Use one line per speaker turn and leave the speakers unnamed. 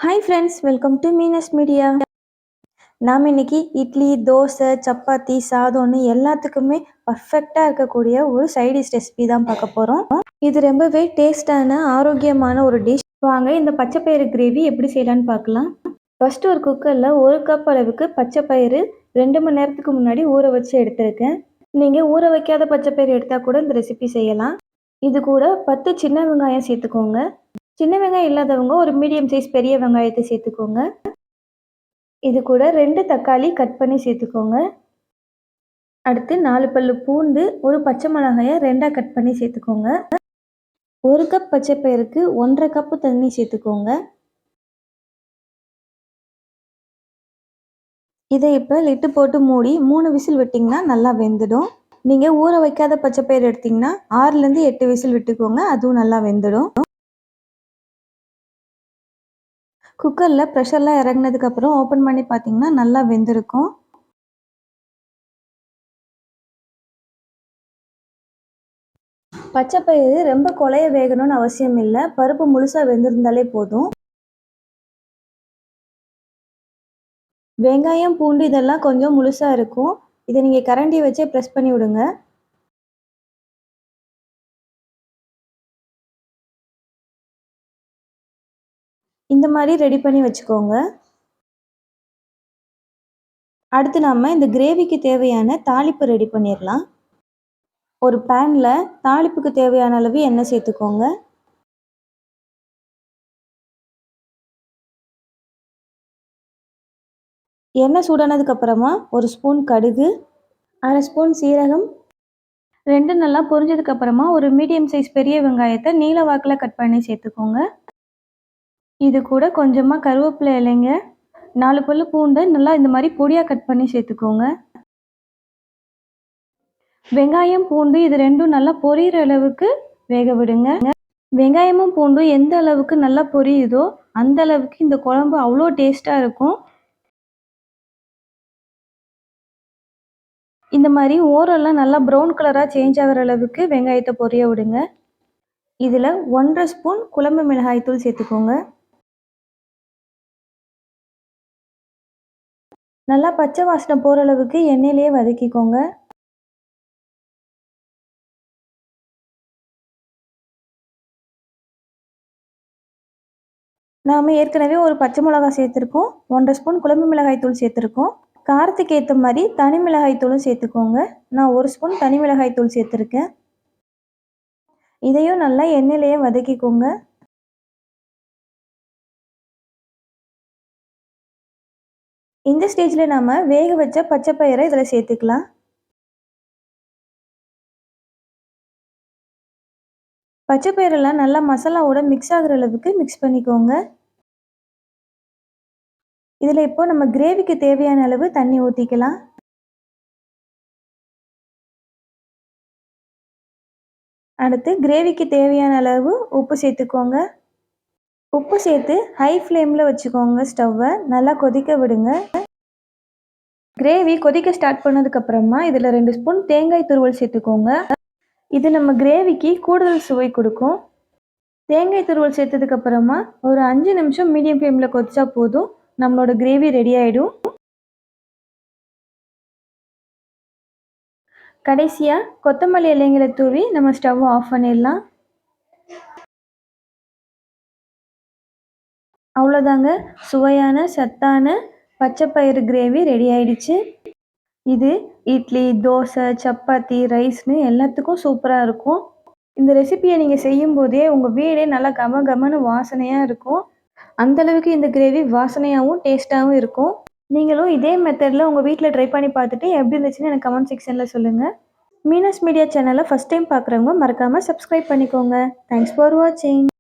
Hi friends, welcome to minus media. நாம் இன்னைக்கு இட்லி, தோசை, சப்பாத்தி, சாதம்னு எல்லாத்துக்குமே பர்ஃபெக்டாக இருக்கக்கூடிய ஒரு சைடிஷ் ரெசிபி தான் பார்க்க போகிறோம். இது ரொம்பவே டேஸ்டான ஆரோக்கியமான ஒரு டிஷ். வாங்க இந்த பச்சைப்பயிறு கிரேவி எப்படி செய்யலான்னு பார்க்கலாம். ஃபஸ்ட்டு ஒரு குக்கரில் 1 கப் அளவுக்கு பச்சைப்பயிறு 2 மணி நேரத்துக்கு முன்னாடி ஊற வச்சு எடுத்திருக்கேன். நீங்கள் ஊற வைக்காத பச்சைப்பயிறு எடுத்தால் கூட இந்த ரெசிபி செய்யலாம். இது கூட 10 சின்ன வெங்காயம் சேர்த்துக்கோங்க. சின்ன வெங்காயம் இல்லாதவங்க ஒரு மீடியம் சைஸ் பெரிய வெங்காயத்தை சேர்த்துக்கோங்க. இது கூட 2 தக்காளி கட் பண்ணி சேர்த்துக்கோங்க. அடுத்து 4 பல்லு பூண்டு, ஒரு பச்சை மிளகாயை 2ஆ கட் பண்ணி சேர்த்துக்கோங்க. 1 கப் பச்சைப்பயிறுக்கு 1½ கப்பு தண்ணி சேர்த்துக்கோங்க. இதை இப்போ லிட்டு போட்டு மூடி 3 விசில் விட்டிங்கன்னா நல்லா வெந்துடும். நீங்கள் ஊற வைக்காத பச்சைப்பயிறு எடுத்திங்கன்னா 6லேருந்து 8 விசில் விட்டுக்கோங்க, அதுவும் நல்லா வெந்துடும். குக்கரில் ப்ரெஷர்லாம் இறங்கினதுக்கப்புறம் ஓப்பன் பண்ணி பார்த்தீங்கன்னா நல்லா வெந்திருக்கும். பச்சைப்பயிறு ரொம்ப குழைய வேகணும்னு அவசியம் இல்லை, பருப்பு முழுசாக வெந்திருந்தாலே போதும். வெங்காயம், பூண்டு இதெல்லாம் கொஞ்சம் முழுசாக இருக்கும். இதை நீங்கள் கரண்டி வச்சே ப்ரெஸ் பண்ணி விடுங்க. இந்த மாதிரி ரெடி பண்ணி வச்சுக்கோங்க. அடுத்து நாம் இந்த கிரேவிக்கு தேவையான தாளிப்பு ரெடி பண்ணிடலாம். ஒரு பேனில் தாளிப்புக்கு தேவையான அளவு எண்ணெய் சேர்த்துக்கோங்க. எண்ணெய் சூடானதுக்கப்புறமா 1 ஸ்பூன் கடுகு, 1/2 ஸ்பூன் சீரகம், 2 நல்லா பொரிஞ்சதுக்கப்புறமா ஒரு மீடியம் சைஸ் பெரிய வெங்காயத்தை நீல வாக்கில் கட் பண்ணி சேர்த்துக்கோங்க. இது கூட கொஞ்சமாக கருவேப்பிலை இலைங்க, 4 பல்லு பூண்டு நல்லா இந்த மாதிரி பொடியாக கட் பண்ணி சேர்த்துக்கோங்க. வெங்காயம், பூண்டு இது ரெண்டும் நல்லா பொரியிற அளவுக்கு வேக விடுங்க. வெங்காயமும் பூண்டும் எந்த அளவுக்கு நல்லா பொரியுதோ அந்த அளவுக்கு இந்த குழம்பு அவ்வளோ டேஸ்ட்டாக இருக்கும். இந்த மாதிரி ஓரெல்லாம் நல்லா ப்ரௌன் கலராக சேஞ்ச் ஆகிற அளவுக்கு வெங்காயத்தை பொரிய விடுங்க. இதில் 1½ ஸ்பூன் குழம்பு மிளகாய் தூள் சேர்த்துக்கோங்க. நல்லா பச்சை வாசனை போகிற அளவுக்கு எண்ணெயிலே வதக்கிக்கோங்க. நாம் ஏற்கனவே ஒரு பச்சை மிளகாய் சேர்த்துருக்கோம், 1½ ஸ்பூன் குழம்பு மிளகாய் தூள் சேர்த்துருக்கோம். காரத்துக்கு ஏற்ற மாதிரி தனி மிளகாய் தூளும் சேர்த்துக்கோங்க. நான் 1 ஸ்பூன் தனி மிளகாய் தூள் சேர்த்துருக்கேன். இதையும் நல்லா எண்ணெயிலேயே வதக்கிக்கோங்க. இந்த ஸ்டேஜில் நாம் வேக வச்ச பச்சைப்பயிரை இதில் சேர்த்துக்கலாம். பச்சைப்பயிரெல்லாம் நல்லா மசாலாவோட மிக்ஸ் ஆகிற அளவுக்கு மிக்ஸ் பண்ணிக்கோங்க. இதில் இப்போ நம்ம கிரேவிக்கு தேவையான அளவு தண்ணி ஊற்றிக்கலாம். அடுத்து கிரேவிக்கு தேவையான அளவு உப்பு சேர்த்துக்கோங்க. உப்பு சேர்த்து ஹை ஃப்ளேமில் வச்சுக்கோங்க. ஸ்டவ்வை நல்லா கொதிக்க விடுங்க. கிரேவி கொதிக்க ஸ்டார்ட் பண்ணதுக்கப்புறமா இதில் 2 ஸ்பூன் தேங்காய் துருவல் சேர்த்துக்கோங்க. இது நம்ம கிரேவிக்கு கூடுதல் சுவை கொடுக்கும். தேங்காய் துருவல் சேர்த்ததுக்கப்புறமா ஒரு 5 நிமிஷம் மீடியம் ஃப்ளேமில் கொதிச்சா போதும், நம்மளோட கிரேவி ரெடி ஆகிடும். கடைசியாக கொத்தமல்லி இலைங்களை தூவி நம்ம ஸ்டவ்வை ஆஃப் பண்ணிடலாம். அவ்வளோதாங்க, சுவையான சத்தான பச்சைப்பயிறு கிரேவி ரெடி ஆயிடுச்சு. இது இட்லி, தோசை, சப்பாத்தி, ரைஸ்னு எல்லாத்துக்கும் சூப்பராக இருக்கும். இந்த ரெசிபியை நீங்கள் செய்யும்போதே உங்கள் வீடே நல்லா கம கமன்னு வாசனையாக இருக்கும். அந்தளவுக்கு இந்த கிரேவி வாசனையாகவும் டேஸ்ட்டாகவும் இருக்கும். நீங்களும் இதே மெத்தடில் உங்கள் வீட்டில் ட்ரை பண்ணி பார்த்துட்டு எப்படி இருந்துச்சுன்னு எனக்கு கமெண்ட் செக்ஷனில் சொல்லுங்கள். மீனஸ் மீடியா சேனலை ஃபஸ்ட் டைம் பார்க்குறவங்க மறக்காமல் சப்ஸ்கிரைப் பண்ணிக்கோங்க. தேங்க்ஸ் ஃபார் வாட்சிங்.